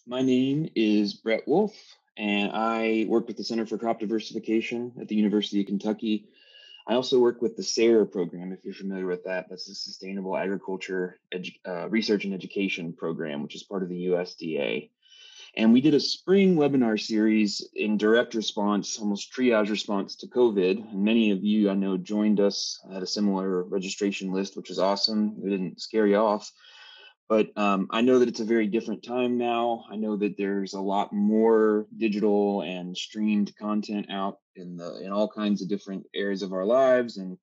My name is Brett Wolf, and I work with the Center for Crop Diversification at the University of Kentucky. I also work with the SARE program, if you're familiar with that. That's the Sustainable Agriculture Research and Education Program, which is part of the USDA. And we did a spring webinar series in direct response, almost triage response to COVID. And many of you I know joined us, had a similar registration list, which is awesome. We didn't scare you off. But I know that it's a very different time now. I know that there's a lot more digital and streamed content out in all kinds of different areas of our lives, and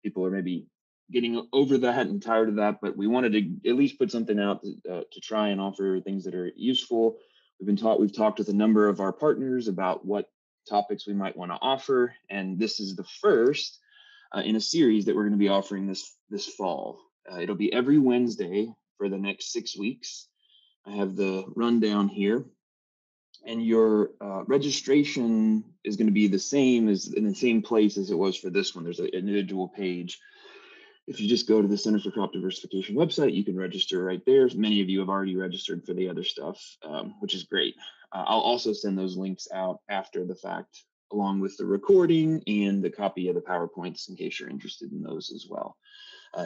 people are maybe getting over that and tired of that. But we wanted to at least put something out to try and offer things that are useful. We've talked with a number of our partners about what topics we might want to offer, and this is the first in a series that we're going to be offering this fall. It'll be every Wednesday for the next 6 weeks. I have the rundown here, and your registration is going to be the same as in the same place as it was for this one. There's an individual page. If you just go to the Center for Crop Diversification website, you can register right there. Many of you have already registered for the other stuff, which is great. I'll also send those links out after the fact, along with the recording and the copy of the PowerPoints in case you're interested in those as well.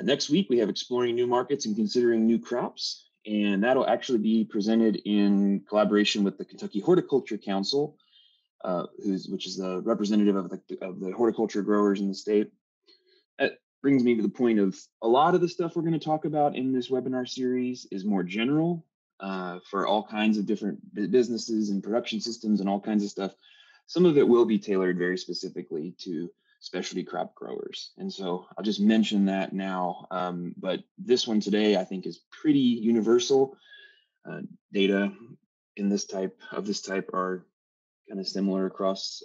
Next week, we have Exploring New Markets and Considering New Crops, and that'll actually be presented in collaboration with the Kentucky Horticulture Council, which is the representative of the horticulture growers in the state. That brings me to the point of a lot of the stuff we're going to talk about in this webinar series is more general for all kinds of different businesses and production systems and all kinds of stuff. Some of it will be tailored very specifically to specialty crop growers. And so I'll just mention that now. But this one today, I think, is pretty universal. Data in this type are kind of similar across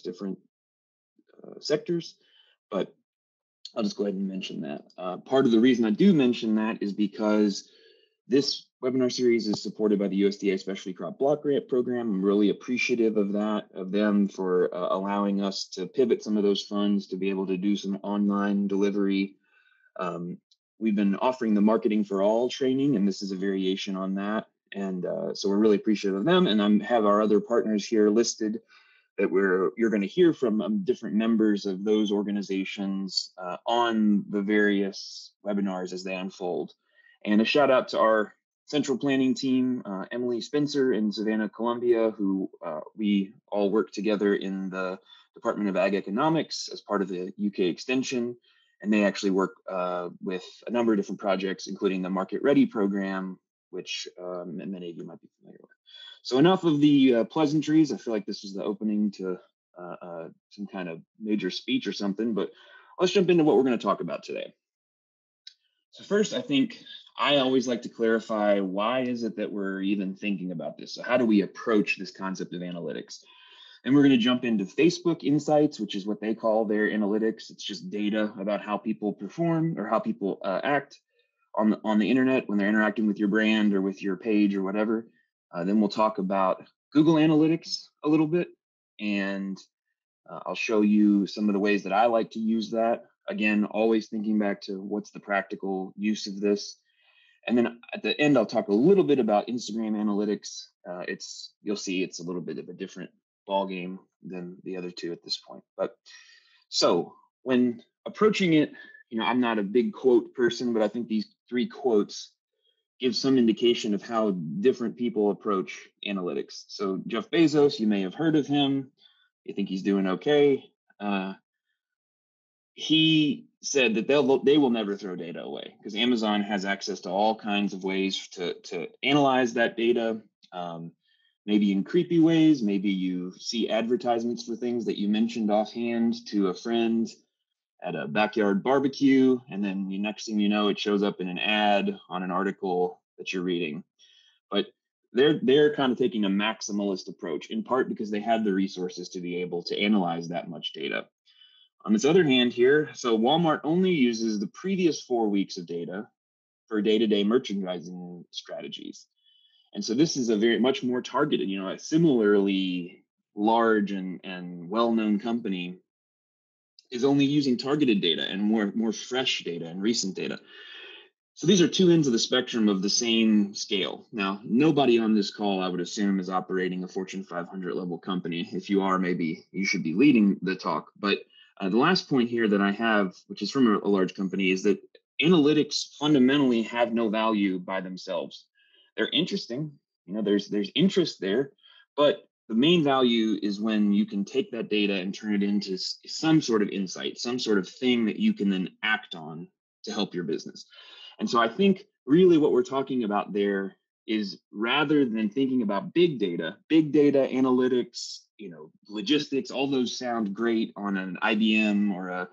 different sectors, but I'll just go ahead and mention that. Part of the reason I do mention that is because this webinar series is supported by the USDA Specialty Crop Block Grant Program. I'm really appreciative of them for allowing us to pivot some of those funds to be able to do some online delivery. We've been offering the Marketing for All training, and this is a variation on that. And so we're really appreciative of them. And I have our other partners here listed that you're going to hear from different members of those organizations on the various webinars as they unfold. And a shout out to our central planning team, Emily Spencer in Savannah, Columbia, who we all work together in the Department of Ag Economics as part of the UK Extension. And they actually work with a number of different projects, including the Market Ready program, which many of you might be familiar with. So enough of the pleasantries. I feel like this was the opening to some kind of major speech or something, but let's jump into what we're going to talk about today. So first, I think I always like to clarify, why is it that we're even thinking about this? So how do we approach this concept of analytics? And we're going to jump into Facebook Insights, which is what they call their analytics. It's just data about how people perform or how people act on the internet when they're interacting with your brand or with your page or whatever. Then we'll talk about Google Analytics a little bit, and I'll show you some of the ways that I like to use that. Again, always thinking back to what's the practical use of this. And then at the end, I'll talk a little bit about Instagram analytics. You'll see it's a little bit of a different ballgame than the other two at this point. But so when approaching it, I'm not a big quote person, but I think these 3 quotes give some indication of how different people approach analytics. So Jeff Bezos, you may have heard of him. You think he's doing okay. He said that they will never throw data away because Amazon has access to all kinds of ways to analyze that data. Maybe in creepy ways. Maybe you see advertisements for things that you mentioned offhand to a friend at a backyard barbecue, and then the next thing you know, it shows up in an ad on an article that you're reading. But they're kind of taking a maximalist approach, in part because they have the resources to be able to analyze that much data. On this other hand here, so Walmart only uses the previous 4 weeks of data for day-to-day merchandising strategies. And so this is a very much more targeted, a similarly large and well-known company is only using targeted data and more fresh data and recent data. So these are two ends of the spectrum of the same scale. Now, nobody on this call, I would assume, is operating a Fortune 500 level company. If you are, maybe you should be leading the talk. But the last point here that I have, which is from a large company, is that analytics fundamentally have no value by themselves. They're interesting, there's interest there, but the main value is when you can take that data and turn it into some sort of insight, some sort of thing that you can then act on to help your business. And so I think really what we're talking about there is, rather than thinking about big data analytics, logistics, all those sound great on an IBM or a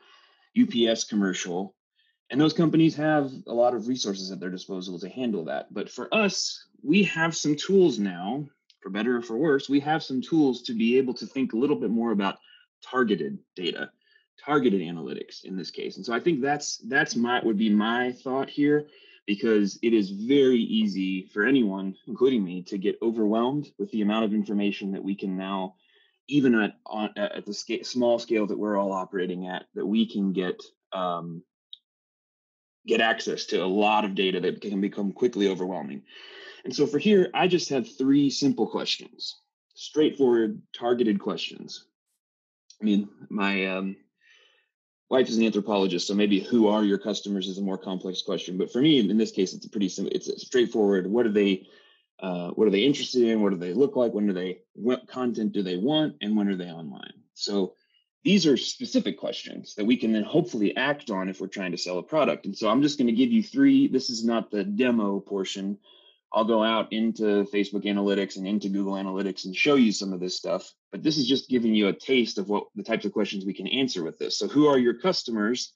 UPS commercial. And those companies have a lot of resources at their disposal to handle that. But for us, we have some tools now, for better or for worse, we have some tools to be able to think a little bit more about targeted data, targeted analytics in this case. And so I think that's would be my thought here, because it is very easy for anyone, including me, to get overwhelmed with the amount of information that we can now, even at the small scale that we're all operating at, that we can get access to a lot of data that can become quickly overwhelming. And so for here, I just have 3 simple questions, straightforward, targeted questions. I mean, my wife is an anthropologist, so maybe who are your customers is a more complex question. But for me, in this case, it's a pretty simple, it's a straightforward. What are they interested in? What do they look like? What content do they want? And when are they online? So these are specific questions that we can then hopefully act on if we're trying to sell a product. And so I'm just going to give you 3. This is not the demo portion. I'll go out into Facebook Analytics and into Google Analytics and show you some of this stuff. But this is just giving you a taste of what the types of questions we can answer with this. So who are your customers?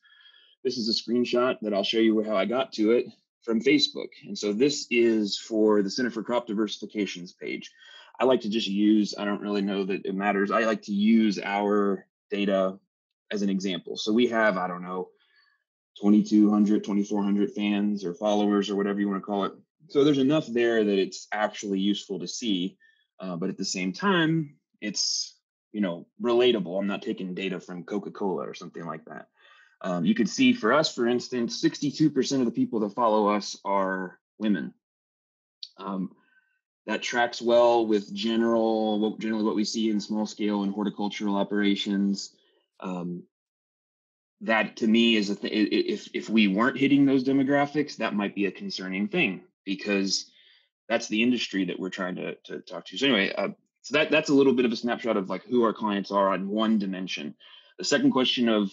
This is a screenshot that I'll show you how I got to it from Facebook. And so this is for the Center for Crop Diversification's page. I like to just use, I don't really know that it matters. I like to use our data as an example. So we have, I don't know, 2,200, 2,400 fans or followers or whatever you want to call it. So there's enough there that it's actually useful to see, but at the same time, it's relatable. I'm not taking data from Coca-Cola or something like that. You could see for us, for instance, 62% of the people that follow us are women. That tracks well with generally what we see in small scale and horticultural operations. That to me is if we weren't hitting those demographics, that might be a concerning thing, because that's the industry that we're trying to talk to. So anyway, so that's a little bit of a snapshot of like who our clients are on one dimension. The second question of,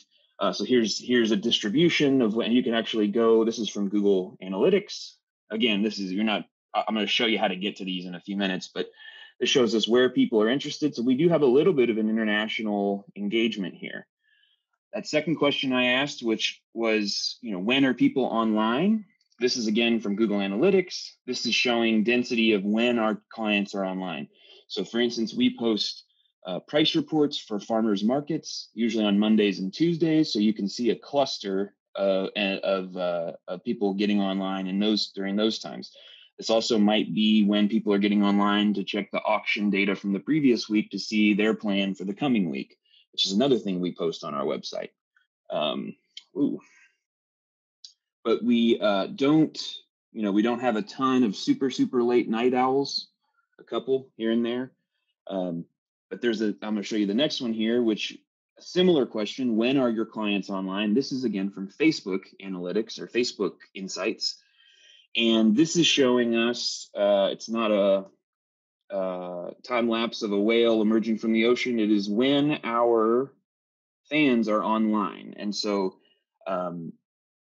so here's a distribution of when you can actually go. This is from Google Analytics. Again, I'm going to show you how to get to these in a few minutes, but this shows us where people are interested. So we do have a little bit of an international engagement here. That second question I asked, which was, when are people online? This is again from Google Analytics. This is showing density of when our clients are online. So for instance, we post price reports for farmers markets, usually on Mondays and Tuesdays. So you can see a cluster of people getting online during those times. This also might be when people are getting online to check the auction data from the previous week to see their plan for the coming week, which is another thing we post on our website. But we don't have a ton of super late night owls, a couple here and there. But I'm going to show you the next one here, which a similar question: when are your clients online? This is again from Facebook Analytics or Facebook Insights. And this is showing us, it's not a time lapse of a whale emerging from the ocean. It is when our fans are online. And so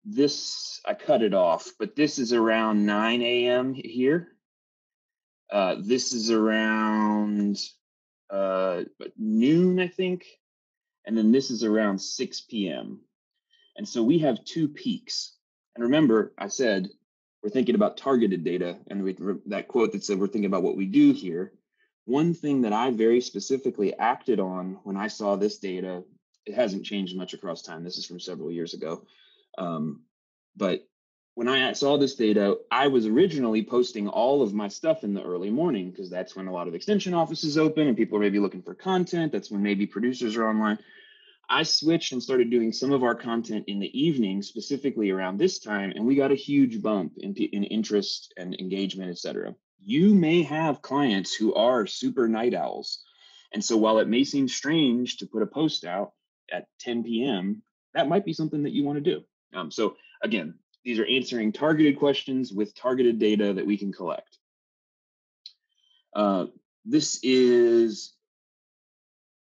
this, I cut it off, but this is around 9 a.m. here. This is around noon, I think. And then this is around 6 p.m. And so we have 2 peaks. And remember, I said, we're thinking about targeted data, and that quote that said we're thinking about what we do here. One thing that I very specifically acted on when I saw this data, it hasn't changed much across time. This is from several years ago. But when I saw this data, I was originally posting all of my stuff in the early morning, because that's when a lot of extension offices open and people are maybe looking for content. That's when maybe producers are online. I switched and started doing some of our content in the evening, specifically around this time, and we got a huge bump in interest and engagement, et cetera. You may have clients who are super night owls. And so while it may seem strange to put a post out at 10 p.m., that might be something that you want to do. So again, these are answering targeted questions with targeted data that we can collect. This is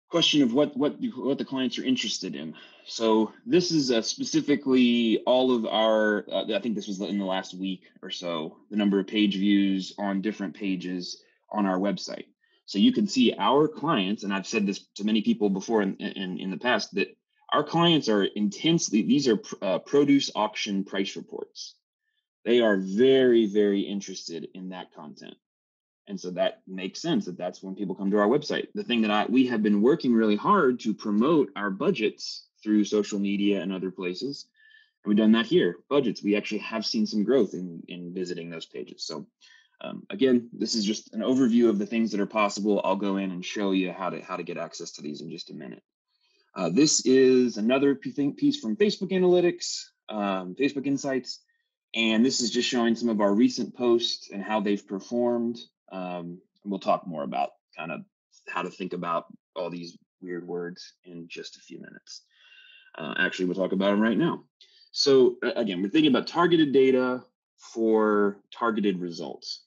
question of what the clients are interested in. So this is specifically all of our, I think this was in the last week or so, the number of page views on different pages on our website. So you can see our clients, and I've said this to many people before in the past, that our clients are intensely, these are produce auction price reports. They are very, very interested in that content. And so that makes sense that that's when people come to our website. The thing that we have been working really hard to promote our budgets through social media and other places. And we've done that here, budgets. We actually have seen some growth in visiting those pages. So again, this is just an overview of the things that are possible. I'll go in and show you how to get access to these in just a minute. This is another piece from Facebook Analytics, Facebook Insights. And this is just showing some of our recent posts and how they've performed. We'll talk more about kind of how to think about all these weird words in just a few minutes. Actually, we'll talk about them right now. So again, we're thinking about targeted data for targeted results.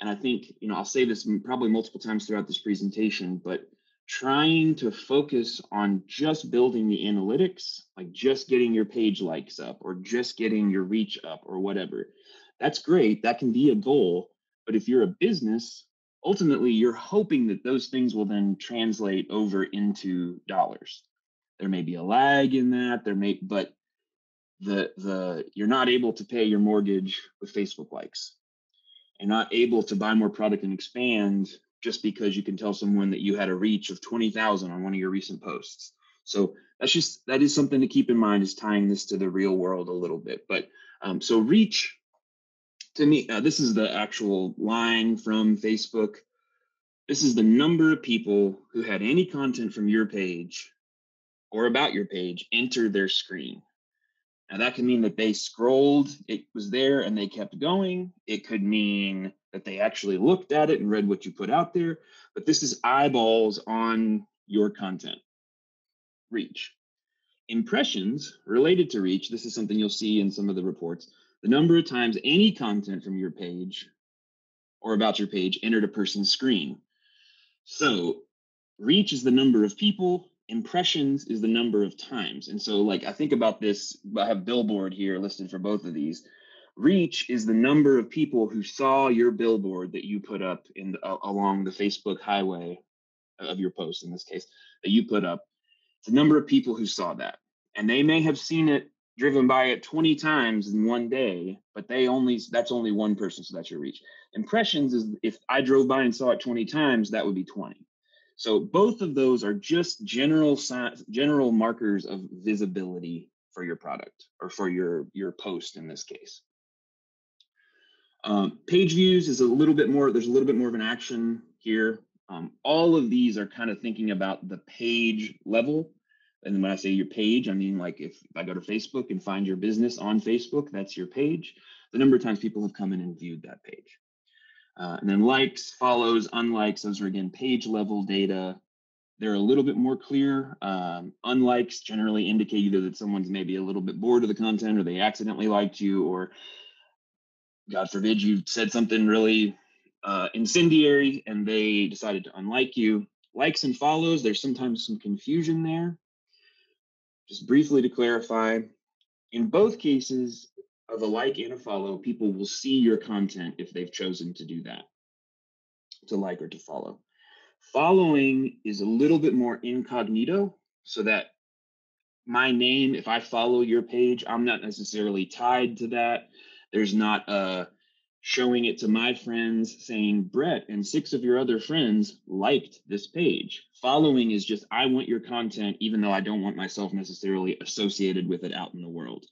And I think, I'll say this probably multiple times throughout this presentation, but trying to focus on just building the analytics, like just getting your page likes up or just getting your reach up or whatever, that's great. That can be a goal. But if you're a business, ultimately you're hoping that those things will then translate over into dollars. There may be a lag in that, but you're not able to pay your mortgage with Facebook likes. You're not able to buy more product and expand just because you can tell someone that you had a reach of 20,000 on one of your recent posts. So that is something to keep in mind, is tying this to the real world a little bit. But so reach, to me, this is the actual line from Facebook. This is the number of people who had any content from your page or about your page enter their screen. Now that can mean that they scrolled, it was there and they kept going. It could mean that they actually looked at it and read what you put out there, but this is eyeballs on your content. Reach. Impressions related to reach, this is something you'll see in some of the reports, the number of times any content from your page or about your page entered a person's screen. So reach is the number of people, impressions is the number of times. And so I think about this, I have billboard here listed for both of these. Reach is the number of people who saw your billboard that you put up along the Facebook highway of your post, in this case, that you put up. It's the number of people who saw that. And they may have seen it, driven by it 20 times in one day, but that's only one person, so that's your reach. Impressions is if I drove by and saw it 20 times, that would be 20. So both of those are just general markers of visibility for your product or for your post in this case. Page views is there's a little bit more of an action here. All of these are kind of thinking about the page level. And when I say your page, I mean, if I go to Facebook and find your business on Facebook, that's your page. The number of times people have come in and viewed that page. And then likes, follows, unlikes, those are, again, page level data. They're a little bit more clear. Unlikes generally indicate either that someone's maybe a little bit bored of the content or they accidentally liked you, or God forbid you said something really incendiary and they decided to unlike you. Likes and follows, there's sometimes some confusion there. Just briefly to clarify, in both cases of a like and a follow, people will see your content if they've chosen to do that, to like or to follow. Following is a little bit more incognito, so that my name, if I follow your page, I'm not necessarily tied to that. There's not showing it to my friends saying, Brett and 6 of your other friends liked this page. Following is just, I want your content, even though I don't want myself necessarily associated with it out in the world.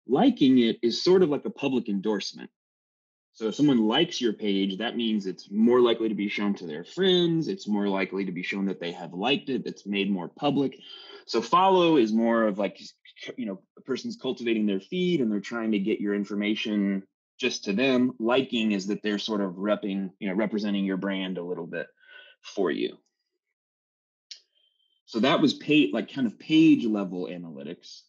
Liking it is sort of like a public endorsement. So if someone likes your page, that means it's more likely to be shown to their friends. It's more likely to be shown that they have liked it. It's made more public. So follow is more of like, a person's cultivating their feed and they're trying to get your information just to them. Liking is that they're sort of representing your brand a little bit for you. So that was kind of page level analytics.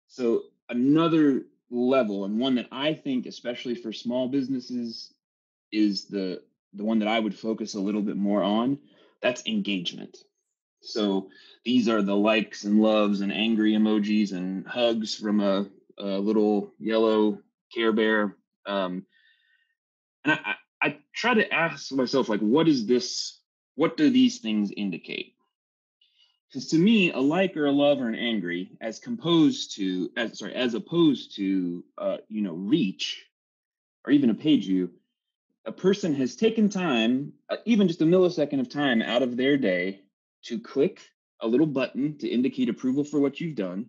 So another level, and one that I think, especially for small businesses, is the one that I would focus a little bit more on. That's engagement. So these are the likes and loves and angry emojis and hugs from a little yellow Care Bear. And I try to ask myself, like, what is this? What do these things indicate? Because to me, a like or a love or an angry, as opposed to reach or even a page view, a person has taken time, even just a millisecond of time out of their day to click a little button to indicate approval for what you've done,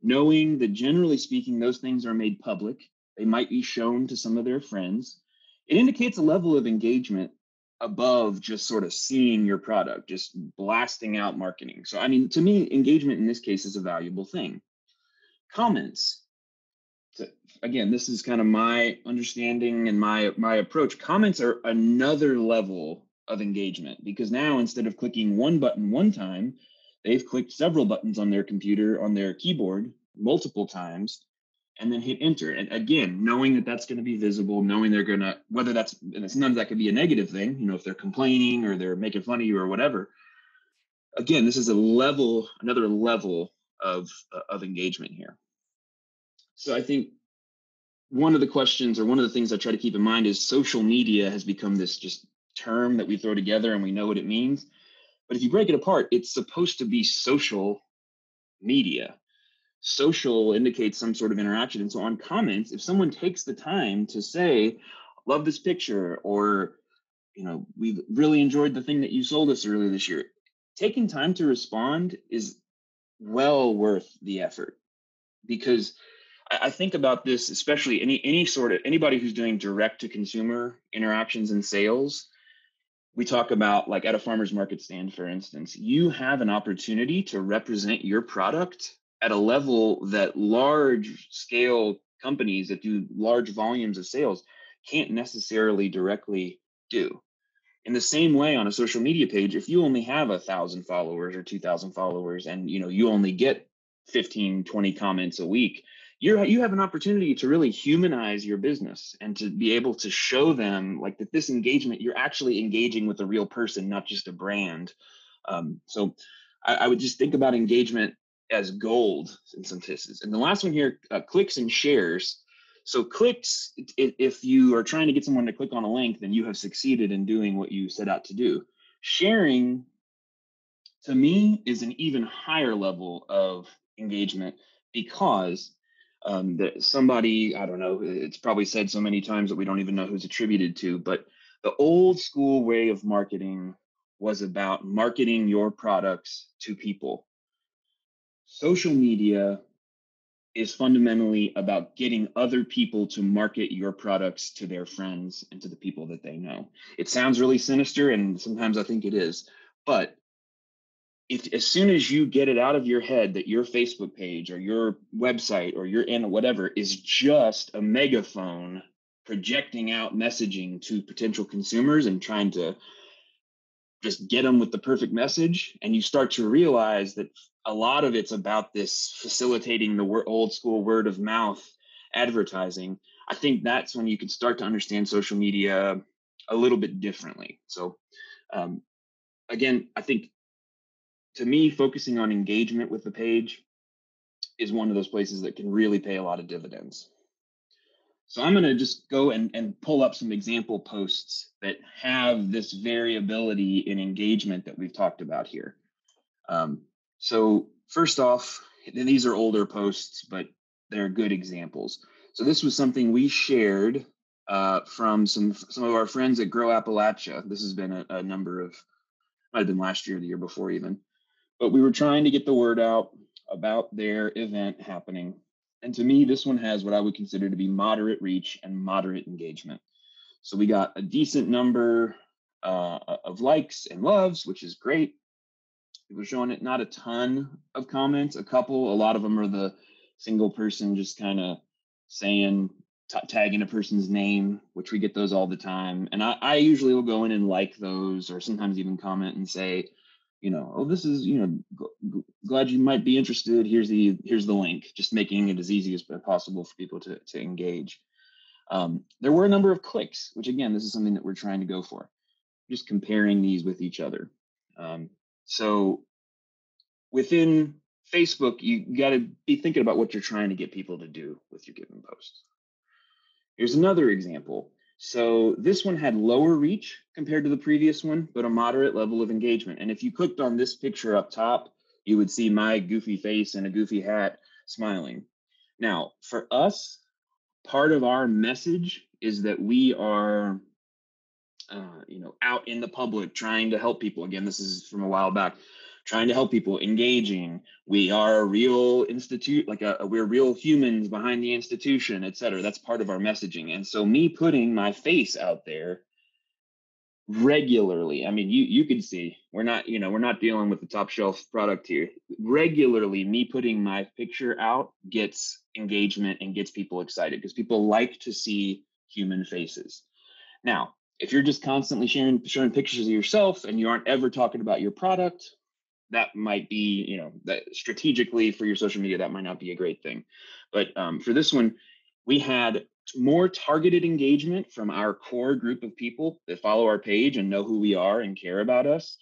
knowing that generally speaking, those things are made public. They might be shown to some of their friends. It indicates a level of engagement above just sort of seeing your product, just blasting out marketing. So, I mean, to me, engagement in this case is a valuable thing. Comments. So again, this is kind of my understanding and my approach. Comments are another level of engagement because now instead of clicking one button one time, they've clicked several buttons on their computer, on their keyboard multiple times, and then hit enter. And again, knowing that that's going to be visible, knowing they're going to, whether that's, and sometimes that could be a negative thing, if they're complaining or they're making fun of you or whatever. Again, this is another level of engagement here. So I think one of the questions or one of the things I try to keep in mind is social media has become this just term that we throw together and we know what it means. But if you break it apart, it's supposed to be social media. Social indicates some sort of interaction. And so on comments, if someone takes the time to say, love this picture, or, we've really enjoyed the thing that you sold us earlier this year, taking time to respond is well worth the effort. Because I think about this, especially anybody who's doing direct to consumer interactions and sales. We talk about, like, at a farmer's market stand, for instance, you have an opportunity to represent your product at a level that large scale companies that do large volumes of sales can't necessarily directly do. In the same way, on a social media page, if you only have 1,000 followers or 2,000 followers and you only get 15, 20 comments a week, you have an opportunity to really humanize your business and to be able to show them, like, that this engagement, you're actually engaging with a real person, not just a brand. So I would just think about engagement as gold in some cases. And the last one here, clicks and shares. So clicks, if you are trying to get someone to click on a link, then you have succeeded in doing what you set out to do. Sharing, to me, is an even higher level of engagement because that somebody, I don't know, it's probably said so many times that we don't even know who's attributed to, but the old school way of marketing was about marketing your products to people. Social media is fundamentally about getting other people to market your products to their friends and to the people that they know. It sounds really sinister, and sometimes I think it is, but if as soon as you get it out of your head that your Facebook page or your website or your whatever is just a megaphone projecting out messaging to potential consumers and trying to just get them with the perfect message, and you start to realize that a lot of it's about this facilitating the old school word of mouth advertising, I think that's when you can start to understand social media a little bit differently. So again, I think, to me, focusing on engagement with the page is one of those places that can really pay a lot of dividends. So I'm going to just go and pull up some example posts that have this variability in engagement that we've talked about here. So first off, and these are older posts, but they're good examples. So this was something we shared from some of our friends at Grow Appalachia. This has been a number of, might have been last year, the year before even. But we were trying to get the word out about their event happening. And to me, this one has what I would consider to be moderate reach and moderate engagement. So we got a decent number of likes and loves, which is great. People are showing it, not a ton of comments, a couple. A lot of them are the single person just kind of saying, tagging a person's name, which we get those all the time. And I usually will go in and like those, or sometimes even comment and say, oh, this is, glad you might be interested. Here's the link, just making it as easy as possible for people to engage. There were a number of clicks, which again, this is something that we're trying to go for, just comparing these with each other. So within Facebook, you got to be thinking about what you're trying to get people to do with your given post. Here's another example. So this one had lower reach compared to the previous one, but a moderate level of engagement. And if you clicked on this picture up top, you would see my goofy face and a goofy hat smiling. Now, for us, part of our message is that we are out in the public trying to help people. Again, this is from a while back, trying to help people, engaging. We are a real institute, we're real humans behind the institution, et cetera. That's part of our messaging. And so me putting my face out there regularly, I mean, you could see we're not dealing with the top shelf product here. Regularly, me putting my picture out gets engagement and gets people excited because people like to see human faces. Now, if you're just constantly showing pictures of yourself and you aren't ever talking about your product, that might be, that strategically for your social media, that might not be a great thing. But for this one, we had more targeted engagement from our core group of people that follow our page and know who we are and care about us.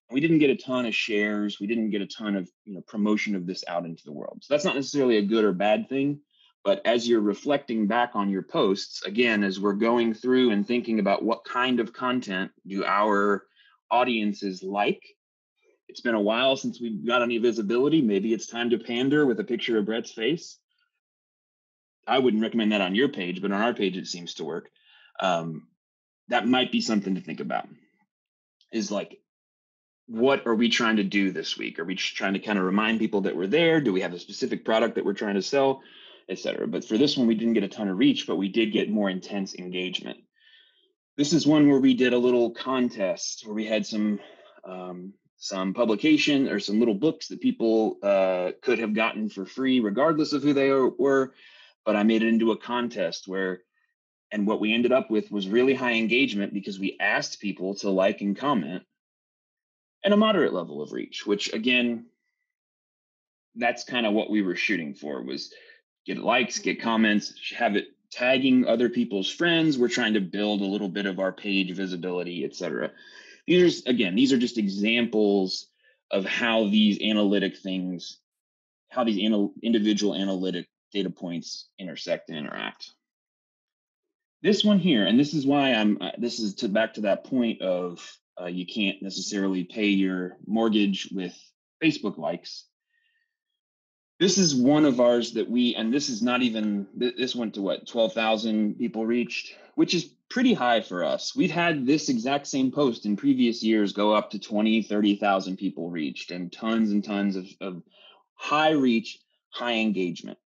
And we didn't get a ton of shares. We didn't get a ton of promotion of this out into the world. So that's not necessarily a good or bad thing. But as you're reflecting back on your posts, again, as we're going through and thinking about what kind of content do our audiences like, it's been a while since we've got any visibility. Maybe it's time to pander with a picture of Brett's face. I wouldn't recommend that on your page, but on our page, it seems to work. That might be something to think about, is like, what are we trying to do this week? Are we trying to kind of remind people that we're there? Do we have a specific product that we're trying to sell, et cetera? But for this one, we didn't get a ton of reach, but we did get more intense engagement. This is one where we did a little contest where we had some publication or some little books that people could have gotten for free, regardless of who they were. But I made it into a contest and what we ended up with was really high engagement because we asked people to like and comment, and a moderate level of reach, which again, that's kind of what we were shooting for, was get likes, get comments, have it tagging other people's friends. We're trying to build a little bit of our page visibility, et cetera. These are just examples of how these analytic things, how these individual analytic data points intersect and interact. This one here, and this is why this is back to that point of you can't necessarily pay your mortgage with Facebook likes. This is one of ours that this is not even, this went to what, 12,000 people reached, which is pretty high for us. We've had this exact same post in previous years go up to 20, 30,000 people reached, and tons of high reach, high engagement.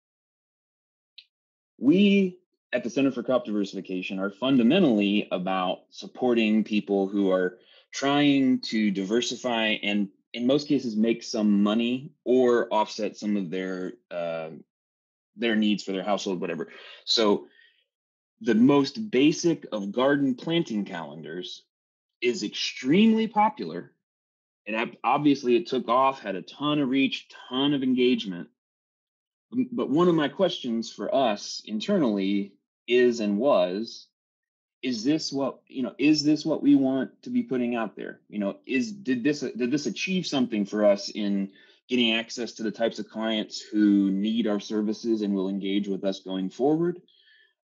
We at the Center for Crop Diversification are fundamentally about supporting people who are trying to diversify and in most cases make some money or offset some of their needs for their household, whatever. So the most basic of garden planting calendars is extremely popular. And obviously it took off, had a ton of reach, ton of engagement. But one of my questions for us internally is this what we want to be putting out there? Did this achieve something for us in getting access to the types of clients who need our services and will engage with us going forward?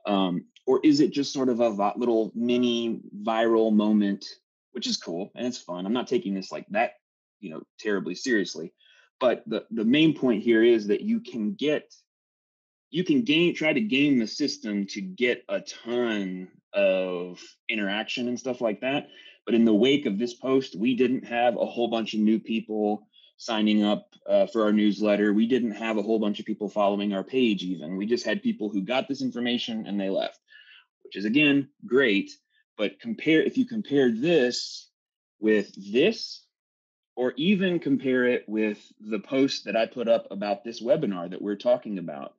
Or is it just sort of a little mini viral moment, which is cool and it's fun? I'm not taking this like that, terribly seriously. But the main point here is that you can try to game the system to get a ton of interaction and stuff like that. But in the wake of this post, we didn't have a whole bunch of new people signing up for our newsletter. We didn't have a whole bunch of people following our page even. We just had people who got this information and they left, which is, again, great. But if you compare this with this, or even compare it with the post that I put up about this webinar that we're talking about.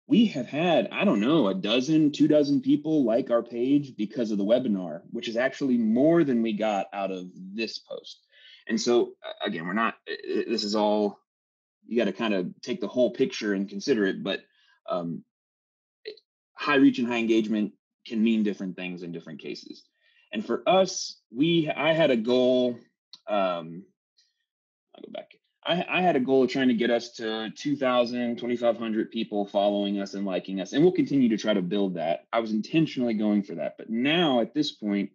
We have had, I don't know, a dozen, 2 dozen people like our page because of the webinar, which is actually more than we got out of this post. And so again, this is all, you got to kind of take the whole picture and consider it, but um, high reach and high engagement can mean different things in different cases. And for us, I had a goal, I'll go back. I had a goal of trying to get us to 2,000, 2,500 people following us and liking us, and we'll continue to try to build that. I was intentionally going for that. But now at this point,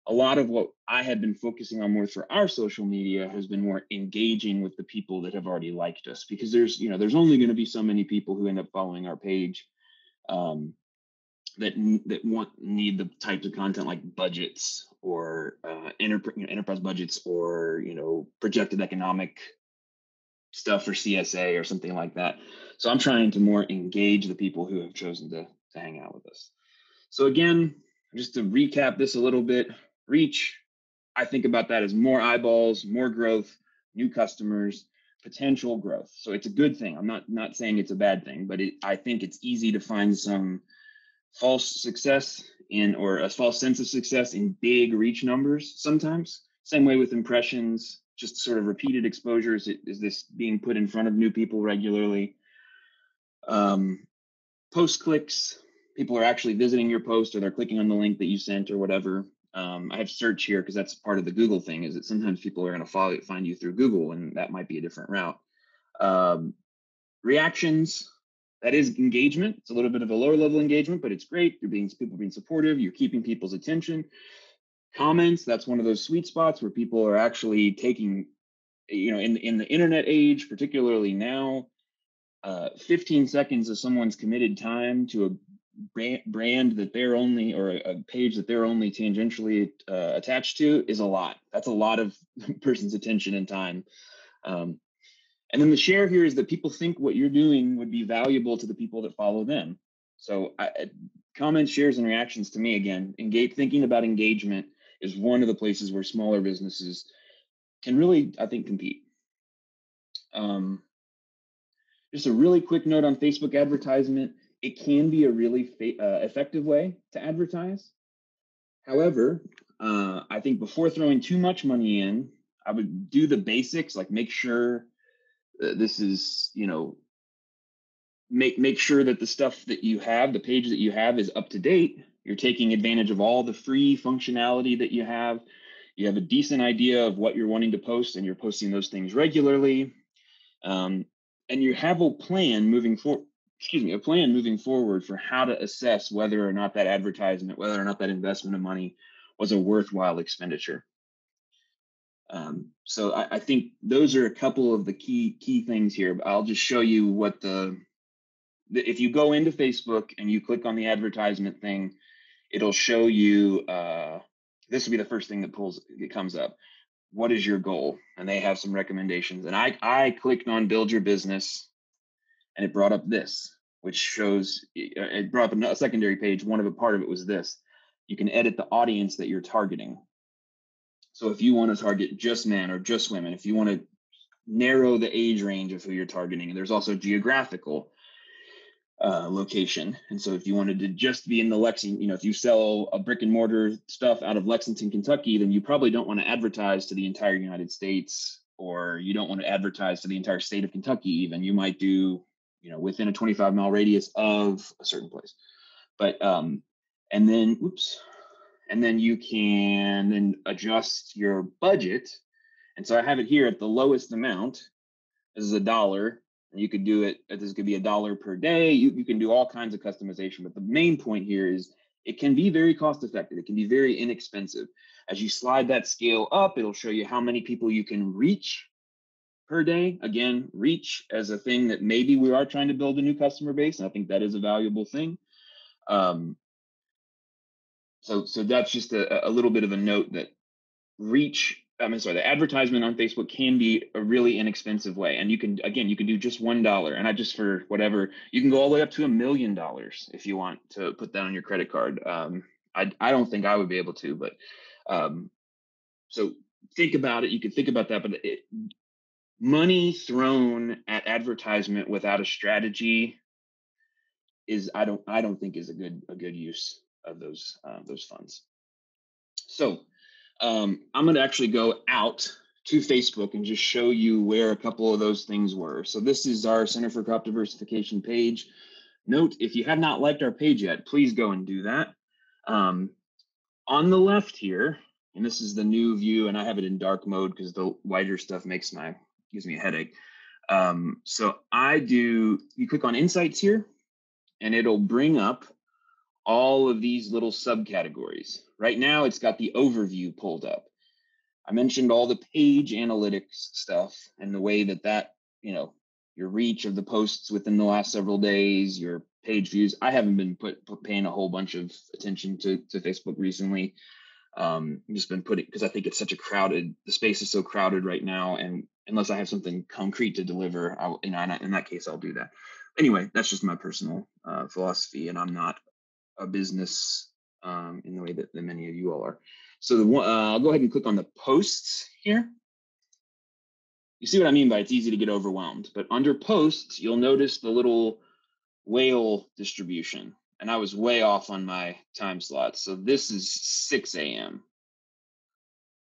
a lot of what I had been focusing on more for our social media has been more engaging with the people that have already liked us, because there's only going to be so many people who end up following our page that need the types of content like budgets or enterprise budgets, or projected economic stuff for CSA or something like that. So I'm trying to more engage the people who have chosen to hang out with us. So again, just to recap this a little bit, reach, I think about that as more eyeballs, more growth, new customers, potential growth. So it's a good thing. I'm not saying it's a bad thing, but I think it's easy to find some false success or a false sense of success in big reach numbers sometimes. Same way with impressions, just sort of repeated exposures. Is this being put in front of new people regularly? Post clicks, people are actually visiting your post, or they're clicking on the link that you sent or whatever. I have search here because that's part of the Google thing, is that sometimes people are going to find you through Google, and that might be a different route. Reactions, that is engagement. It's a little bit of a lower level engagement, but it's great. People being supportive. You're keeping people's attention. Comments, that's one of those sweet spots where people are actually taking, in the internet age, particularly now, 15 seconds of someone's committed time to a brand that they're only, or a page that they're only tangentially attached to, is a lot. That's a lot of person's attention and time. And then the share here is that people think what you're doing would be valuable to the people that follow them. So comments, shares, and reactions, to me, again, thinking about engagement is one of the places where smaller businesses can really, I think, compete. Just a really quick note on Facebook advertisement. It can be a really effective way to advertise. However, I think before throwing too much money in, I would do the basics, like make sure this is, make sure that the stuff that you have, the page that you have, is up to date. You're taking advantage of all the free functionality that you have. You have a decent idea of what you're wanting to post, and you're posting those things regularly. And you have a plan moving forward. Moving forward for how to assess whether or not that advertisement, whether or not that investment of money was a worthwhile expenditure. So I think those are a couple of the key things here. I'll just show you what if you go into Facebook and you click on the advertisement thing, it'll show you, this will be the first thing that comes up. What is your goal? And they have some recommendations. And I clicked on build your business, and it brought up this, which shows, it brought up a secondary page. Part of it was this. You can edit the audience that you're targeting. So if you want to target just men or just women, if you want to narrow the age range of who you're targeting, and there's also geographical location. And so if you wanted to just be in the Lexington, if you sell a brick and mortar stuff out of Lexington, Kentucky, then you probably don't want to advertise to the entire United States, or you don't want to advertise to the entire state of Kentucky even. You might do, within a 25-mile radius of a certain place. But, and then you can then adjust your budget. And so I have it here at the lowest amount. This is $1. And you could do it, this could be $1 per day. You can do all kinds of customization. But the main point here is it can be very cost effective. It can be very inexpensive. As you slide that scale up, it'll show you how many people you can reach per day. Again, reach as a thing that maybe we are trying to build a new customer base. And I think that is a valuable thing. So that's just a little bit of a note that the advertisement on Facebook can be a really inexpensive way. And you can do just $1. And you can go all the way up to $1 million if you want to put that on your credit card. I don't think I would be able to, but so think about it. You could think about that, but money thrown at advertisement without a strategy is I don't think is a good use of those funds. So I'm going to actually go out to Facebook and just show you where a couple of those things were. So this is our Center for Crop Diversification page. Note, if you have not liked our page yet, please go and do that. On the left here, and this is the new view, and I have it in dark mode because the wider stuff gives me a headache. So you click on Insights here, and it'll bring up all of these little subcategories. Right now, it's got the overview pulled up. I mentioned all the page analytics stuff and the way that your reach of the posts within the last several days, your page views. I haven't been paying a whole bunch of attention to Facebook recently. Just been putting, because I think it's the space is so crowded right now, and unless I have something concrete to deliver, in that case, I'll do that. Anyway, that's just my personal philosophy, and I'm not a business in the way that many of you all are. So I'll go ahead and click on the posts here. You see what I mean by it's easy to get overwhelmed, but under posts, you'll notice the little whale distribution, and I was way off on my time slot. So this is 6 a.m.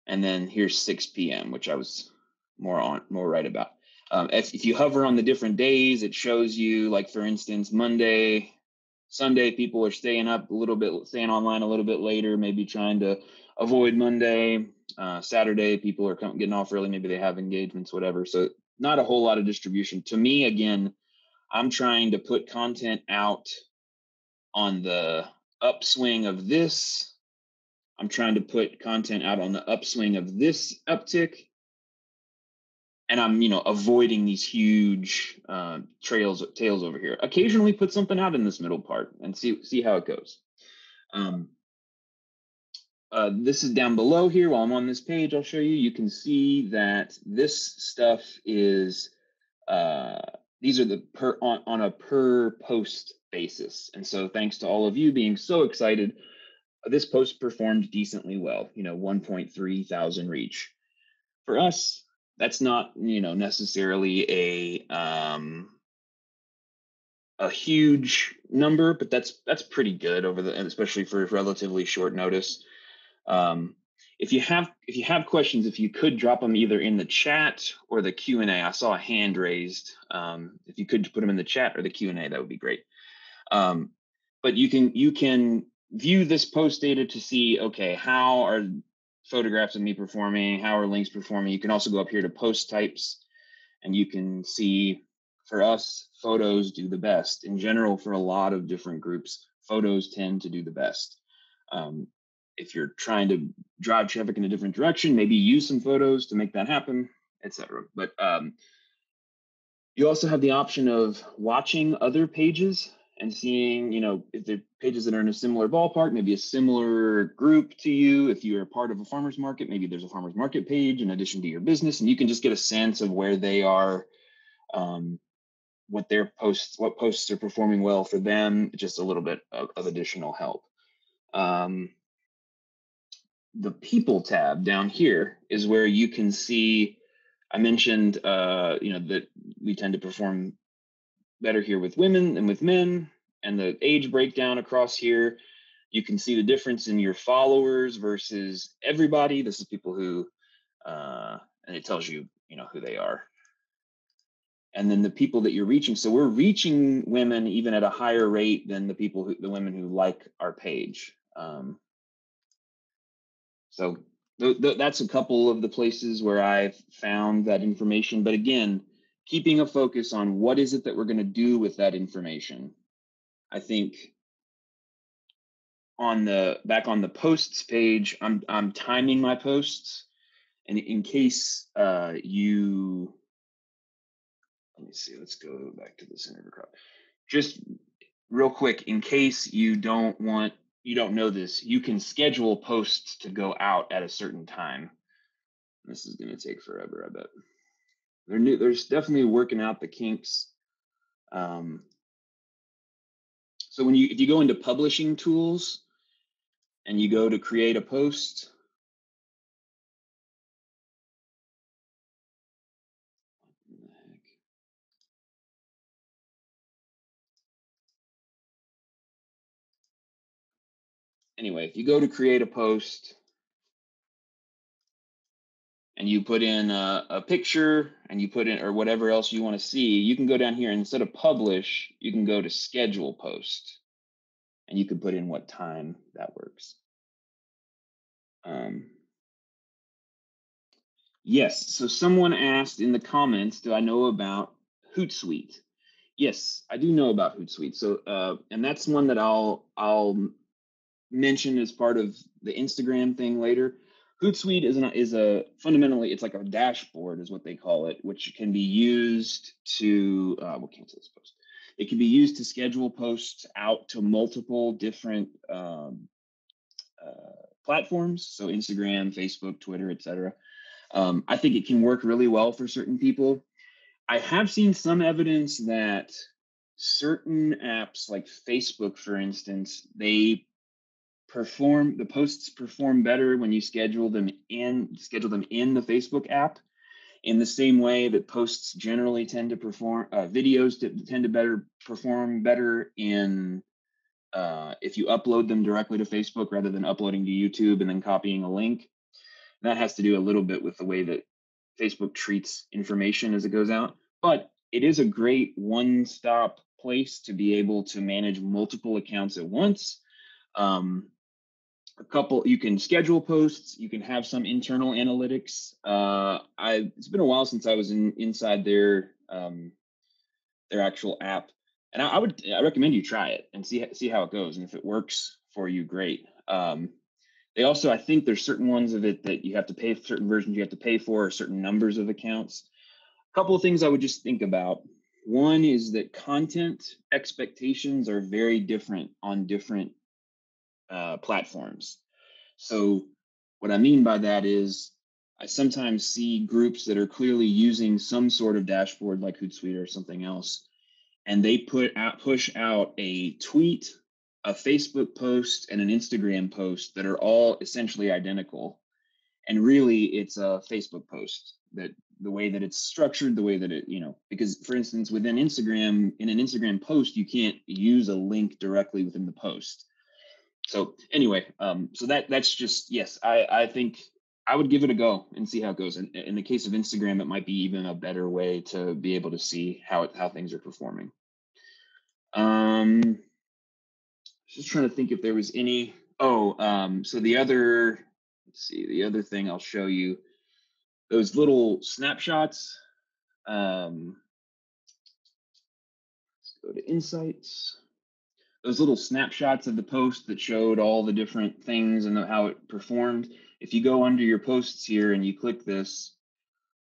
and then here's 6 p.m., which I was more right about. If you hover on the different days, it shows you, like, for instance, Monday, Sunday, people are staying online a little bit later, maybe trying to avoid Monday. Saturday, people are getting off early. Maybe they have engagements, whatever. So not a whole lot of distribution. To me, again, I'm trying to put content out on the upswing of this. I'm trying to put content out on the upswing of this uptick. And I'm, avoiding these huge tails over here. Occasionally put something out in this middle part and see how it goes. This is down below here. While I'm on this page, I'll show you. You can see that this stuff is, these are on a per post basis. And so thanks to all of you being so excited, this post performed decently well, 1.3 thousand reach. For us, that's not, necessarily a huge number, but that's pretty good especially for especially short notice. If you have questions, if you could drop them either in the chat or the Q&A. I saw a hand raised. If you could put them in the chat or the Q&A, that would be great. But you can view this post data to see, okay, how are photographs of me performing? How are links performing? You can also go up here to post types, and you can see, for us, photos do the best. In general, for a lot of different groups, photos tend to do the best. If you're trying to drive traffic in a different direction, maybe use some photos to make that happen, etc. But you also have the option of watching other pages and seeing, if they're pages that are in a similar ballpark, maybe a similar group to you. If you're a part of a farmer's market, maybe there's a farmer's market page in addition to your business, and you can just get a sense of where they are, what posts are performing well for them, just a little bit of additional help. The people tab down here is where you can see, I mentioned, that we tend to perform better here with women than with men, and the age breakdown across here. You can see the difference in your followers versus everybody. This is people who, and it tells you, who they are. And then the people that you're reaching. So we're reaching women even at a higher rate than the women who like our page. So that's a couple of the places where I've found that information. But again, keeping a focus on what is it that we're going to do with that information. I think back on the posts page, I'm timing my posts, and in case let me see, let's go back to the center of the crop. Just real quick, in case you don't know this, you can schedule posts to go out at a certain time. This is going to take forever, I bet. There's definitely working out the kinks. So if you go into publishing tools and you go to create a post, anyway, if you go to create a post and you put in a picture and you put in or whatever else you want to see, you can go down here and instead of publish, you can go to schedule post and you can put in what time that works. Yes, so someone asked in the comments, do I know about Hootsuite? Yes, I do know about Hootsuite. So, and that's one that I'll mention as part of the Instagram thing later. Hootsuite is a fundamentally it's like a dashboard is what they call it, which can be used to we'll cancel this post. It can be used to schedule posts out to multiple different platforms, so Instagram, Facebook, Twitter, etc. I think it can work really well for certain people. I have seen some evidence that certain apps like Facebook, for instance, the posts perform better when you schedule them in the Facebook app in the same way that posts generally tend to perform videos tend to perform better in if you upload them directly to Facebook rather than uploading to YouTube and then copying a link. That has to do a little bit with the way that Facebook treats information as it goes out, but it is a great one-stop place to be able to manage multiple accounts at once. You can schedule posts, you can have some internal analytics. It's been a while since I was inside their actual app, and I recommend you try it and see how it goes, and if it works for you, great. They also, I think there's certain ones of it that you have to pay, certain versions you have to pay for, or certain numbers of accounts. A couple of things I would just think about. One is that content expectations are very different on different platforms. So what I mean by that is I sometimes see groups that are clearly using some sort of dashboard like Hootsuite or something else, and they push out a tweet, a Facebook post, and an Instagram post that are all essentially identical. And really it's a Facebook post, that the way that it's structured, the way that it, because for instance, within Instagram, in an Instagram post, you can't use a link directly within the post. So anyway, so that's just, yes, I think I would give it a go and see how it goes. And in the case of Instagram, it might be even a better way to be able to see how things are performing. Just trying to think if there was any. So the other, let's see, the other thing I'll show you, those little snapshots. Let's go to Insights. Those little snapshots of the post that showed all the different things and how it performed. If you go under your posts here and you click this,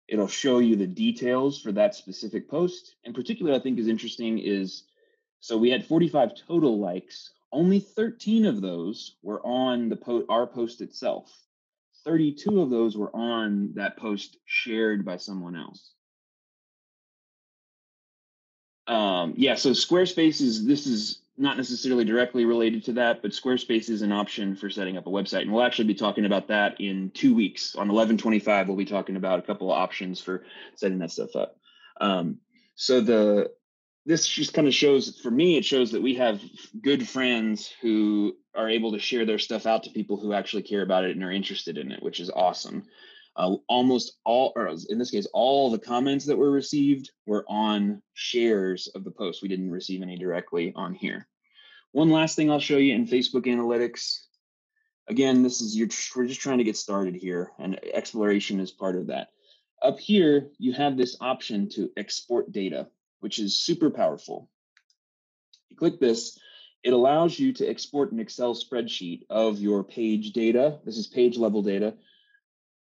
it'll show you the details for that specific post. In particular, I think is interesting is, so we had 45 total likes. Only 13 of those were on our post itself. 32 of those were on that post shared by someone else. Yeah, so Squarespace this is not necessarily directly related to that, but Squarespace is an option for setting up a website. And we'll actually be talking about that in 2 weeks. On 11/25, we'll be talking about a couple of options for setting that stuff up. This just kind of shows, for me, it shows that we have good friends who are able to share their stuff out to people who actually care about it and are interested in it, which is awesome. Almost all, or in this case, all the comments that were received were on shares of the post. We didn't receive any directly on here. One last thing I'll show you in Facebook Analytics. Again, we're just trying to get started here, and exploration is part of that. Up here, you have this option to export data, which is super powerful. You click this, it allows you to export an Excel spreadsheet of your page data. This is page level data.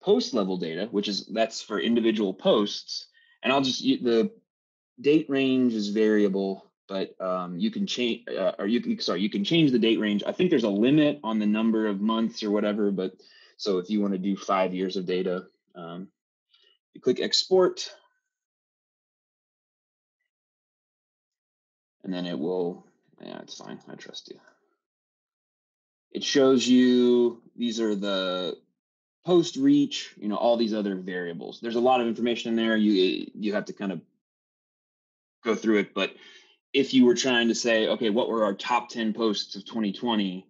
Post level data, that's for individual posts. And the date range is variable, but you can change, you can change the date range. I think there's a limit on the number of months or whatever, but so if you want to do 5 years of data, you click export, and then it will, yeah, it's fine, I trust you. It shows you, these are the post reach, all these other variables. There's a lot of information in there. You have to kind of go through it, but if you were trying to say, okay, what were our top 10 posts of 2020?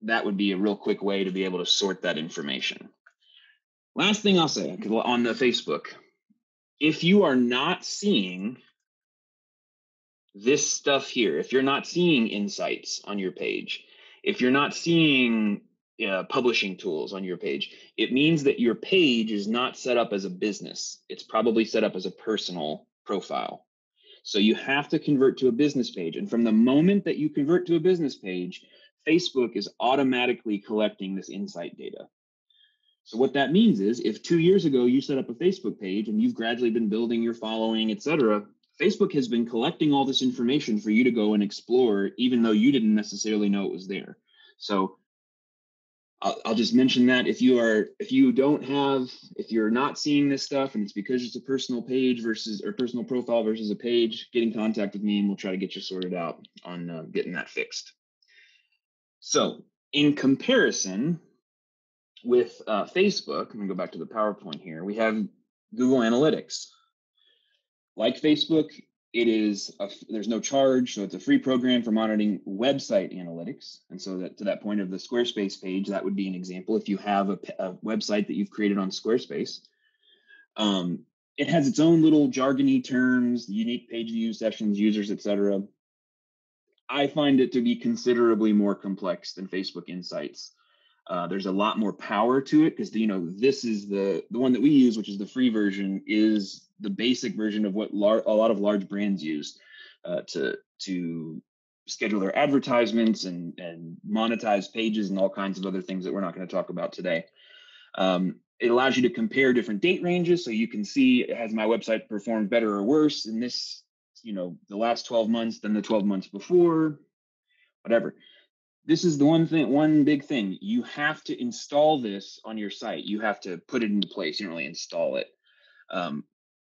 that would be a real quick way to be able to sort that information. Last thing I'll say on the Facebook, if you are not seeing this stuff here, if you're not seeing insights on your page, if you're not seeing publishing tools on your page, it means that your page is not set up as a business. It's probably set up as a personal profile. So you have to convert to a business page. And from the moment that you convert to a business page, Facebook is automatically collecting this insight data. So what that means is if 2 years ago you set up a Facebook page and you've gradually been building your following, et cetera, Facebook has been collecting all this information for you to go and explore, even though you didn't necessarily know it was there. So I'll just mention that if you're not seeing this stuff and it's because it's a personal page or personal profile versus a page, get in contact with me and we'll try to get you sorted out on getting that fixed. So in comparison with Facebook, I'm gonna go back to the PowerPoint here. We have Google Analytics. Like Facebook, there's no charge, so it's a free program for monitoring website analytics. And so to that point of the Squarespace page, that would be an example. If you have a website that you've created on Squarespace, it has its own little jargony terms, unique page views, sessions, users, etc. I find it to be considerably more complex than Facebook Insights. There's a lot more power to it because this is the one that we use, which is the free version, is the basic version of what a lot of large brands use to schedule their advertisements and monetize pages and all kinds of other things that we're not going to talk about today. It allows you to compare different date ranges, so you can see, has my website performed better or worse in this, the last 12 months than the 12 months before, whatever. This is the one big thing. You have to install this on your site. You have to put it into place. You don't really install it.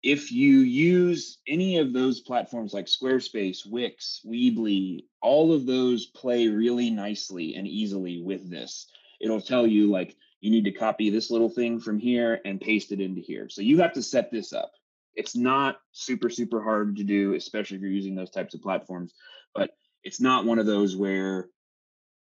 If you use any of those platforms like Squarespace, Wix, Weebly, all of those play really nicely and easily with this. It'll tell you like, you need to copy this little thing from here and paste it into here. So you have to set this up. It's not super, super hard to do, especially if you're using those types of platforms, but it's not one of those where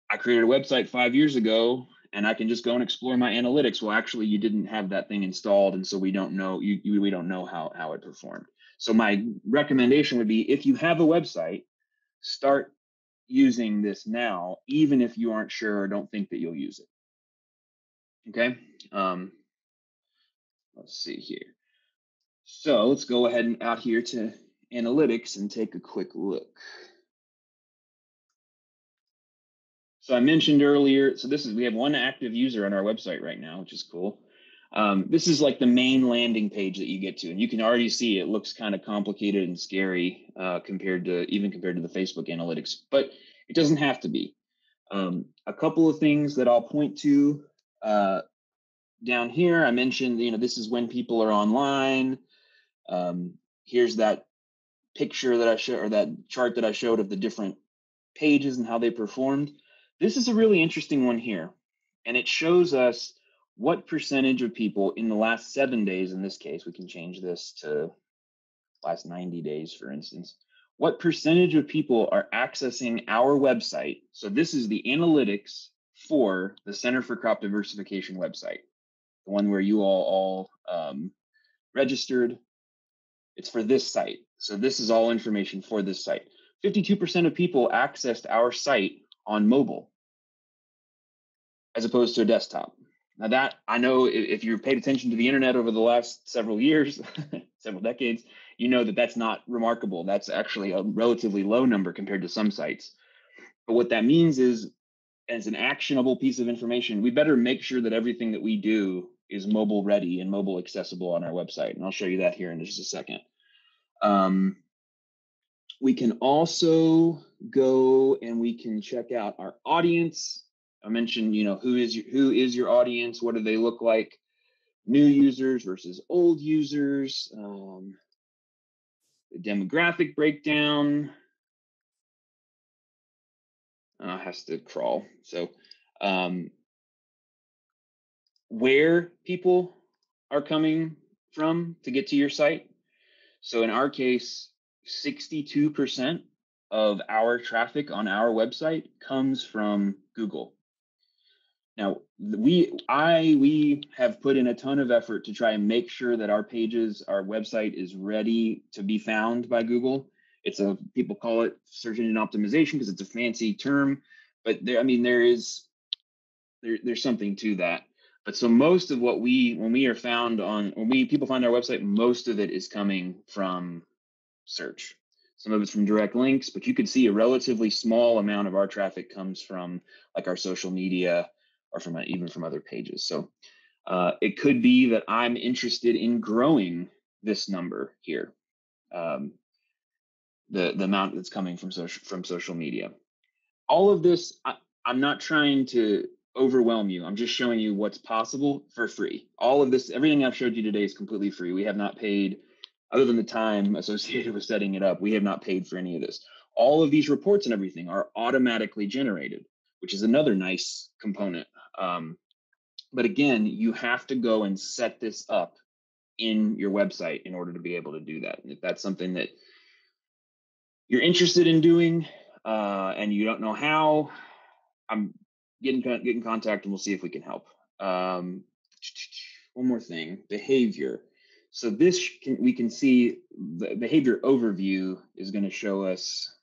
I created a website 5 years ago and I can just go and explore my analytics. Well, actually you didn't have that thing installed. And so we don't know, we don't know how it performed. So my recommendation would be, if you have a website, start using this now, even if you aren't sure or don't think that you'll use it. Okay. Let's see here. So let's go ahead and out here to analytics and take a quick look. So I mentioned earlier, we have one active user on our website right now, which is cool. This is like the main landing page that you get to, and you can already see it looks kind of complicated and scary compared to the Facebook analytics, but it doesn't have to be. A couple of things that I'll point to down here, I mentioned, this is when people are online. Here's that picture that I showed, or that chart that I showed of the different pages and how they performed. This is a really interesting one here, and it shows us what percentage of people in the last 7 days, in this case, we can change this to last 90 days, for instance, what percentage of people are accessing our website. So this is the analytics for the Center for Crop Diversification website, the one where you all registered. It's for this site. So this is all information for this site. 52% of people accessed our site on mobile as opposed to a desktop. Now that, I know if you've paid attention to the internet over the last several years, several decades, you know that that's not remarkable. That's actually a relatively low number compared to some sites. But what that means is, as an actionable piece of information, we better make sure that everything that we do is mobile ready and mobile accessible on our website. And I'll show you that here in just a second. We can also go and we can check out our audience. I mentioned, who is your audience? What do they look like? New users versus old users. The demographic breakdown has to crawl. So where people are coming from to get to your site. So in our case, 62% of our traffic on our website comes from Google. Now, we have put in a ton of effort to try and make sure that our pages, our website is ready to be found by Google. People call it search engine optimization because it's a fancy term, but there's something to that. But so most of when people find our website, most of it is coming from search. Some of it's from direct links, but you can see a relatively small amount of our traffic comes from like our social media or even from other pages. So it could be that I'm interested in growing this number here, the amount that's coming from social media. All of this, I'm not trying to overwhelm you. I'm just showing you what's possible for free. All of this, everything I've showed you today is completely free. We have not paid, other than the time associated with setting it up, we have not paid for any of this. All of these reports and everything are automatically generated, which is another nice component. But again, you have to go and set this up in your website in order to be able to do that. And if that's something that you're interested in doing and you don't know how, I'm get in contact and we'll see if we can help. One more thing, behavior. So we can see the behavior overview is going to show us.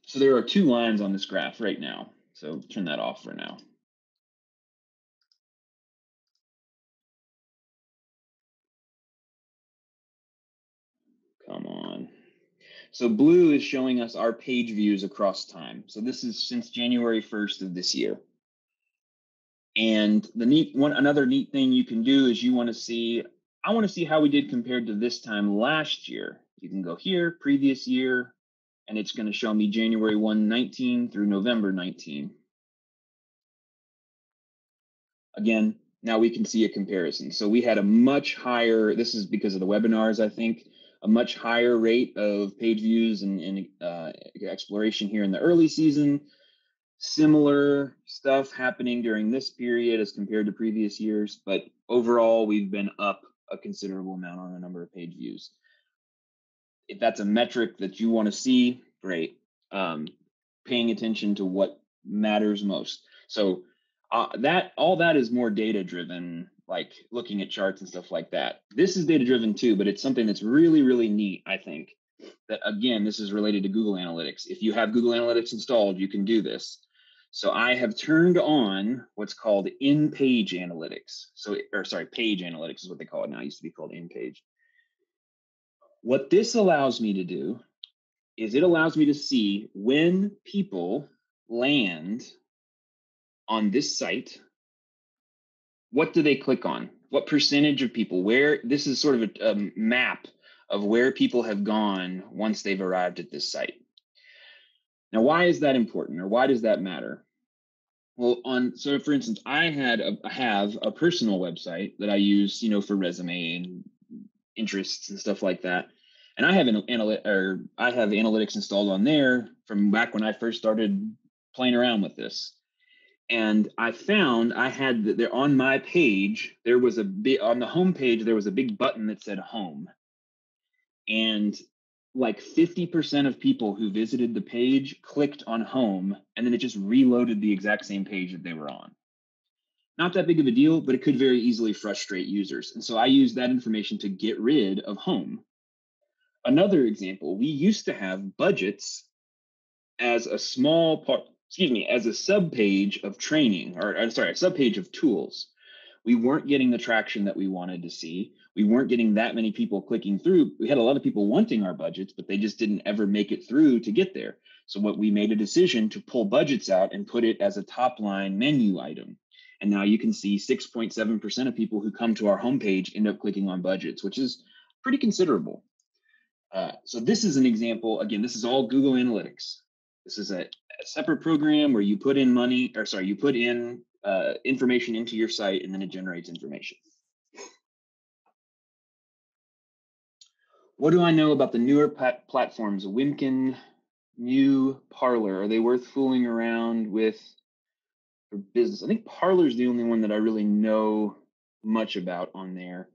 So there are two lines on this graph right now. So turn that off for now. Come on. So blue is showing us our page views across time. So this is since January 1st of this year. And another neat thing you can do is I want to see how we did compared to this time last year. You can go here, previous year, and it's going to show me January 1, 19 through November 19. Again, now we can see a comparison. So we had a much higher, this is because of the webinars, I think, a much higher rate of page views and exploration here in the early season. Similar stuff happening during this period as compared to previous years, but overall we've been up a considerable amount on the number of page views. If that's a metric that you want to see, great. Paying attention to what matters most. So all that is more data driven, like looking at charts and stuff like that. This is data driven too, but it's something that's really, really neat, I think. That again, this is related to Google Analytics. If you have Google Analytics installed, you can do this. So I have turned on what's called in-page analytics. Page analytics is what they call it now. It used to be called in-page. What this allows me to do is it allows me to see when people land on this site, what do they click on? What percentage of people, this is sort of a map of where people have gone once they've arrived at this site. Now, why is that important, or why does that matter? Well, so for instance, I have a personal website that I use, for resume and interests and stuff like that. And I have analytics installed on there from back when I first started playing around with this. And I found there on my page, on the home page, there was a big button that said home. And like 50% of people who visited the page clicked on home, and then it just reloaded the exact same page that they were on. Not that big of a deal, but it could very easily frustrate users. And so I used that information to get rid of home. Another example, we used to have budgets as a small part, as a sub-page of training, a sub-page of tools. We weren't getting the traction that we wanted to see. We weren't getting that many people clicking through. We had a lot of people wanting our budgets, but they just didn't ever make it through to get there. So we made a decision to pull budgets out and put it as a top line menu item. And now you can see 6.7% of people who come to our homepage end up clicking on budgets, which is pretty considerable. So this is an example. Again, this is all Google Analytics. This is a separate program where you put in information into your site, and then it generates information. What do I know about the newer platforms, Wimkin, Mew, Parler? Are they worth fooling around with for business? I think Parler is the only one that I really know much about on there.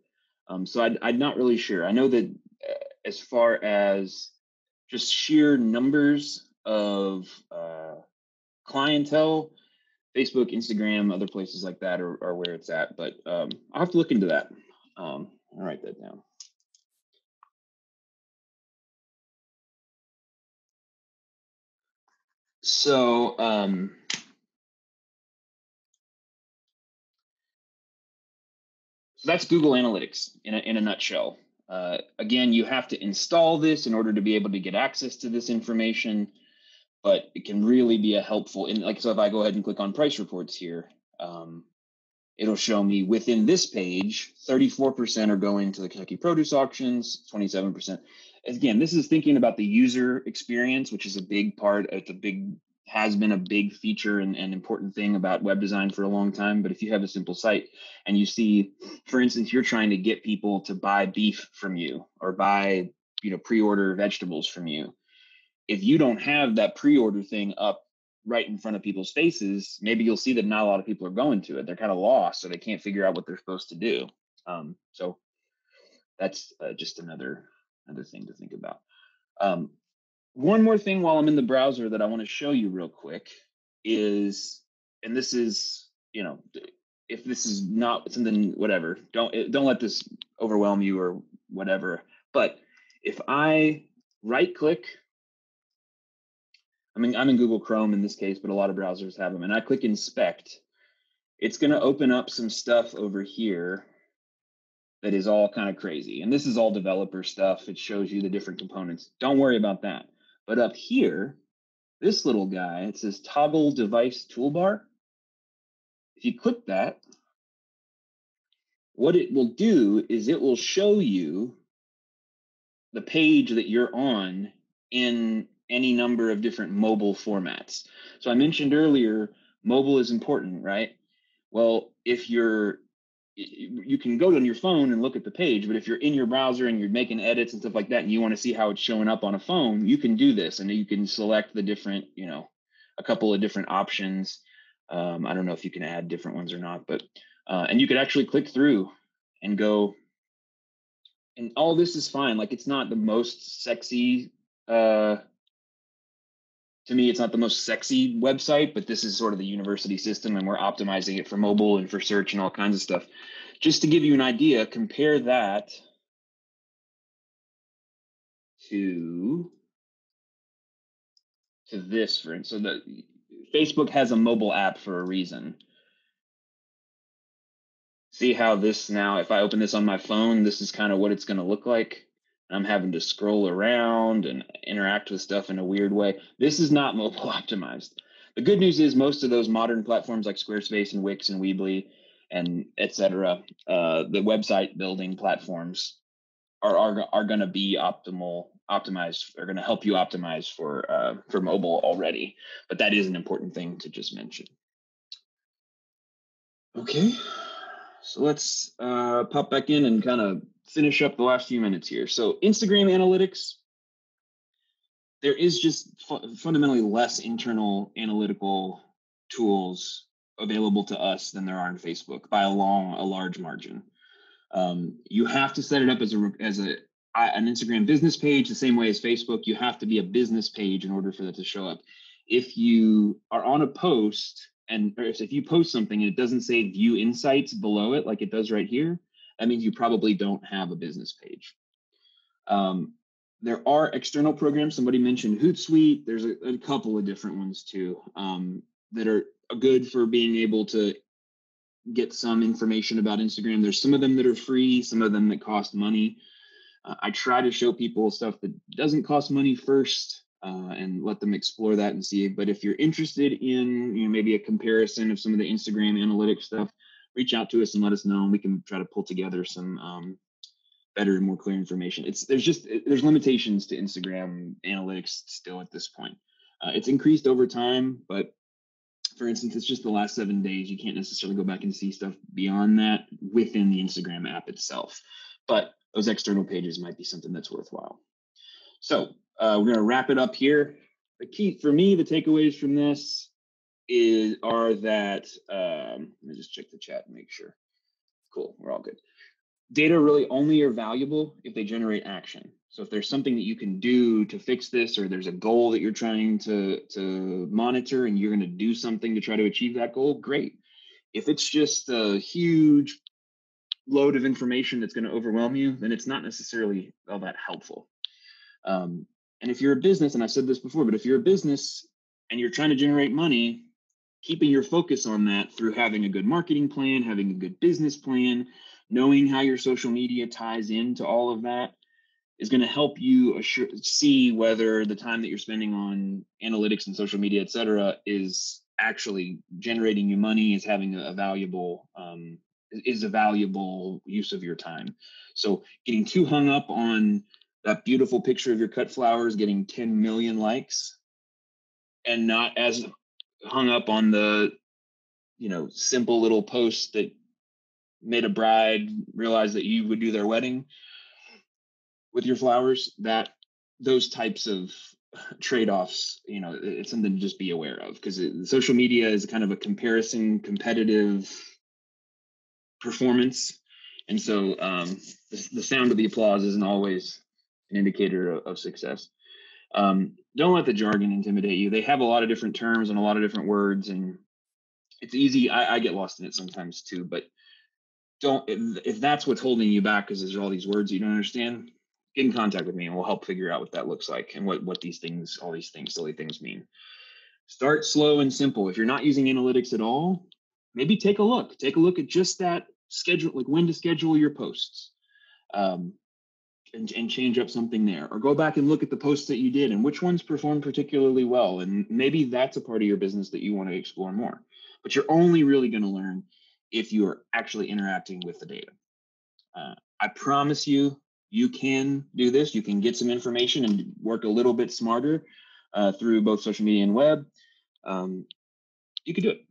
So I'm not really sure. I know that as far as just sheer numbers of clientele. Facebook, Instagram, other places like that are where it's at, but I'll have to look into that. I'll write that down. So that's Google Analytics in a nutshell. Again, you have to install this in order to be able to get access to this information, but it can really be a helpful. And like, so if I go ahead and click on price reports here, it'll show me within this page, 34% are going to the Kentucky produce auctions, 27%. Again, this is thinking about the user experience, which is a big part. Has been a big feature and important thing about web design for a long time. But if you have a simple site and you see, for instance, you're trying to get people to buy beef from you or buy, pre-order vegetables from you. If you don't have that pre-order thing up right in front of people's faces, maybe you'll see that not a lot of people are going to it. They're kind of lost, so they can't figure out what they're supposed to do. So that's just another thing to think about. One more thing while I'm in the browser that I want to show you real quick is, and this is, if this is not something, whatever, don't let this overwhelm you or whatever. But if I right click, I'm in Google Chrome in this case, but a lot of browsers have them, and I click inspect, it's going to open up some stuff over here that is all kind of crazy. And this is all developer stuff. It shows you the different components. Don't worry about that. But up here, this little guy, it says toggle device toolbar. If you click that, what it will do is it will show you the page that you're on in any number of different mobile formats. So I mentioned earlier, mobile is important, right? Well, if you can go on your phone and look at the page, but if you're in your browser and you're making edits and stuff like that, and you want to see how it's showing up on a phone, you can do this, and you can select the different, a couple of different options. I don't know if you can add different ones or not, but and you could actually click through and go, and all this is fine. Like, it's not the most sexy. To me, it's not the most sexy website, but this is sort of the university system, and we're optimizing it for mobile and for search and all kinds of stuff. Just to give you an idea, compare that to this, for instance. So Facebook has a mobile app for a reason. See how this now, if I open this on my phone, this is kind of what it's going to look like. I'm having to scroll around and interact with stuff in a weird way. This is not mobile optimized. The good news is most of those modern platforms like Squarespace and Wix and Weebly and et cetera, the website building platforms are going to be optimized, are going to help you optimize for mobile already. But that is an important thing to just mention. Okay. So let's pop back in and kind of finish up the last few minutes here. So Instagram analytics, there is just fundamentally less internal analytical tools available to us than there are in Facebook by a large margin. You have to set it up as an Instagram business page the same way as Facebook. You have to be a business page in order for that to show up. If you are on a post, or if you post something and it doesn't say view insights below it like it does right here, that means you probably don't have a business page. There are external programs. Somebody mentioned Hootsuite. There's a couple of different ones too that are good for being able to get some information about Instagram. There's some of them that are free, some of them that cost money. I try to show people stuff that doesn't cost money first and let them explore that and see. But if you're interested in maybe a comparison of some of the Instagram analytics stuff, reach out to us and let us know, and we can try to pull together some better and more clear information. There's limitations to Instagram analytics still at this point. It's increased over time, but for instance, it's just the last 7 days. You can't necessarily go back and see stuff beyond that within the Instagram app itself. But those external pages might be something that's worthwhile. So we're going to wrap it up here. The key for me, the takeaways from this are that, let me just check the chat and make sure. Cool, we're all good. Data really only are valuable if they generate action. So if there's something that you can do to fix this, or there's a goal that you're trying to monitor and you're going to do something to try to achieve that goal, great. If it's just a huge load of information that's going to overwhelm you, then it's not necessarily all that helpful. And if you're a business, and I've said this before, but if you're a business and you're trying to generate money, keeping your focus on that through having a good marketing plan, having a good business plan, knowing how your social media ties into all of that is going to help you see whether the time that you're spending on analytics and social media, et cetera, is actually generating you money, is having a valuable use of your time. So getting too hung up on that beautiful picture of your cut flowers getting 10 million likes and not as hung up on the simple little post that made a bride realize that you would do their wedding with your flowers, that those types of trade-offs, it's something to just be aware of, because social media is kind of a competitive performance. And so the sound of the applause isn't always an indicator of success. Don't let the jargon intimidate you. They have a lot of different terms and a lot of different words, and it's easy. I get lost in it sometimes too, but if that's what's holding you back because there's all these words you don't understand, get in contact with me and we'll help figure out what that looks like and what all these silly things mean. Start slow and simple. If you're not using analytics at all, maybe take a look at just that schedule, like when to schedule your posts, and change up something there, or go back and look at the posts that you did and which ones performed particularly well. And maybe that's a part of your business that you want to explore more, but you're only really going to learn if you are actually interacting with the data. I promise you, you can do this. You can get some information and work a little bit smarter through both social media and web. You can do it.